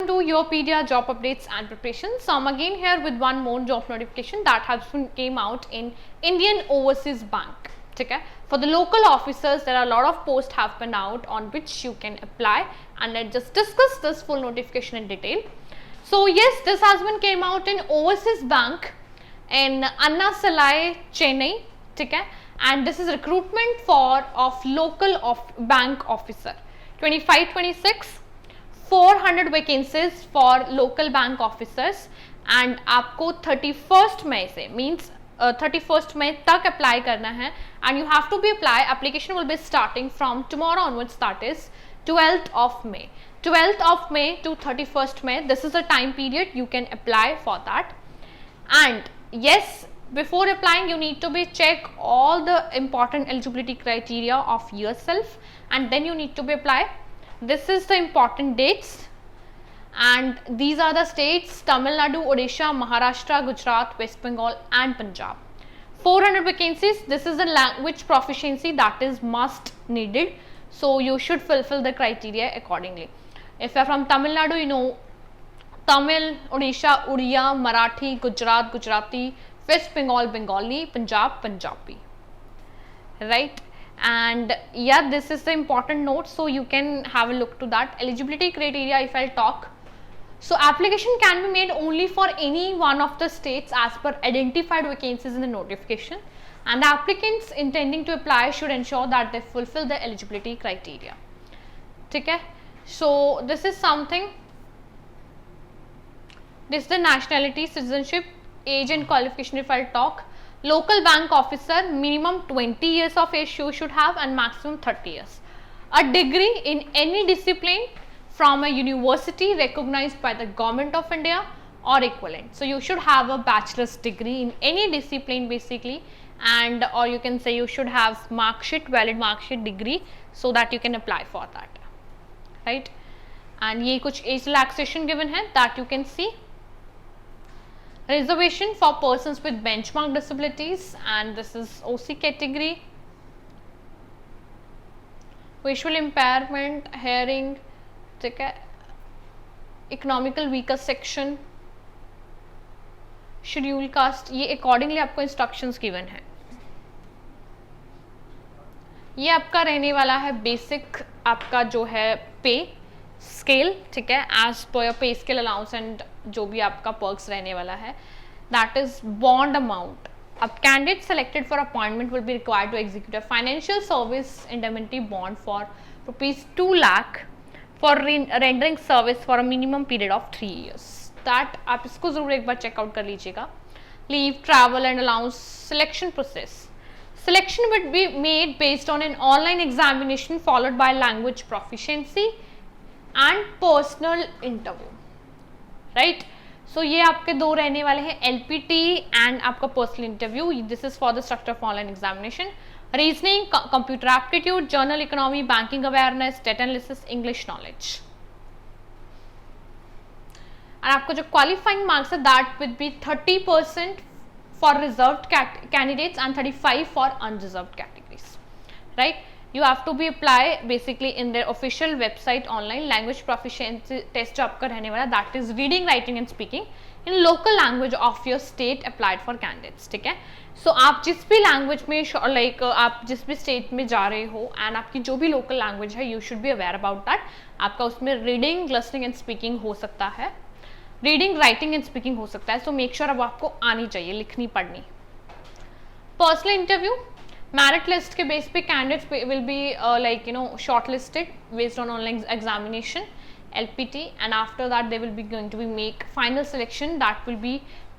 to Europedia job updates and preparation. So I'm again here with one more job notification that has been came out in Indian Overseas Bank. Okay, for the local officers, there are a lot of posts have been out on which you can apply, and let's just discuss this full notification in detail. So yes, this has been came out in Overseas Bank in Anna Salai, Chennai. Okay, and this is recruitment for of local of bank officer 25-26. 400 vacancies for local bank officers and आपको 31st मई से means 31st मई तक apply करना है and you have to be apply application will be starting from tomorrow onwards that is 12th of May. 12th of May to 31st May, this is the time period you can apply for that. And yes, before applying you need to be check all the important eligibility criteria of yourself and then you need to be apply. This is the important dates and these are the states Tamil Nadu, Odisha, Maharashtra, Gujarat, West Bengal and Punjab. 400 vacancies. This is the language proficiency that is must needed. So you should fulfill the criteria accordingly. If you are from Tamil Nadu, you know Tamil, Odisha, Uriya, Marathi, Gujarat, Gujarati, West Bengal, Bengali, Punjab, Punjabi. Right? And yeah, this is the important note, so you can have a look to that. Eligibility criteria, if I'll talk, so application can be made only for any one of the states as per identified vacancies in the notification, and the applicants intending to apply should ensure that they fulfill the eligibility criteria. Okay, so this is something. This is the nationality, citizenship, age and qualification. If I'll talk, local bank officer, minimum 20 years of age you should have and maximum 30 years. A degree in any discipline from a university recognized by the government of India or equivalent. So you should have a bachelor's degree in any discipline basically, and or you can say you should have mark sheet, valid mark sheet degree, so that you can apply for that, right? And ये कुछ age relaxation given है that you can see. Reservation for persons with benchmark disabilities, and this is OC category. Visual impairment, hearing, ठीक है, economical weaker section, schedule caste, ये accordingly आपको instructions given है. ये आपका रहने वाला है बेसिक आपका जो है पे स्केल, ठीक है, एज पर योर पे स्केल अलाउंस एंड जो भी आपका पर्क्स रहने वाला है, दैट इज बॉन्ड अमाउंट. अब candidate selected for appointment will be required to execute a financial service indemnity bond for ₹2 lakh for rendering service for a minimum period of 3 years. That आप इसको जरूर एक बार चेकआउट कर लीजिएगा. Leave, travel and allowance, selection process. Selection would be made based on an online examination followed by language proficiency and personal interview, right? So ये आपके दो रहने वाले हैं, LPT and आपका personal interview. This is for the structure of online examination. Reasoning, computer aptitude, journal economy, banking awareness, data analysis, English knowledge. And आपको जो qualifying marks है that would be 30% for reserved candidates and 35 for unreserved categories, right? You have to be apply basically in their official website online. Language proficiency test जो आपका रहने वाला that is reading, writing and speaking in local language of your state applied for candidates, ठीक है. So आप जिस भी language में like आप जिस भी state में जा रहे हो and आपकी जो भी local language है, you should be aware about that. आपका उसमें reading, listening and speaking हो सकता है, रीडिंग, राइटिंग एंड स्पीकिंग हो सकता है. सो मेक श्योर अब आपको आनी चाहिए लिखनी पढ़नी. पर्सनल इंटरव्यू, मेरिट लिस्ट के बेस पे candidates will be like you know short listed based on online examination LPT, and after that they will be going to be make final selection that will be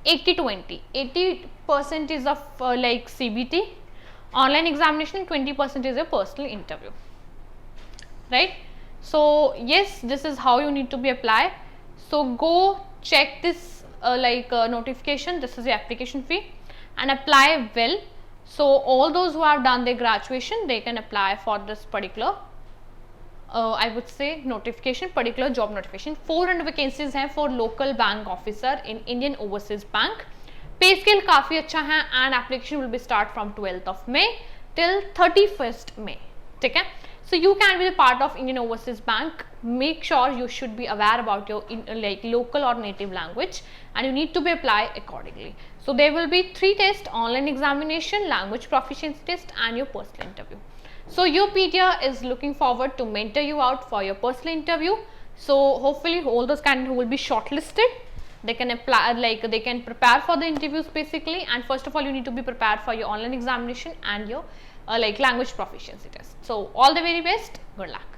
80-20. 80% is of like CBT online examination, 20% is a personal interview, right? So yes, this is how you need to be applied. So go check this notification. This is the application fee and apply well. So all those who have done their graduation, they can apply for this particular I would say notification, particular job notification. 400 vacancies हैं for local bank officer in Indian Overseas Bank. Pay scale काफ़ी अच्छा है and application will be start from 12th of May till 31st May, ठीक है. So you can be the part of Indian Overseas Bank make sure you should be aware about your like local or native language, and you need to be applied accordingly. So there will be 3 tests: online examination, language proficiency test, and your personal interview. So UPedia is looking forward to mentor you out for your personal interview. So hopefully all those candidates who will be shortlisted, they can apply, like they can prepare for the interviews basically. And first of all, you need to be prepared for your online examination and your like language proficiency test. So all the very best, good luck.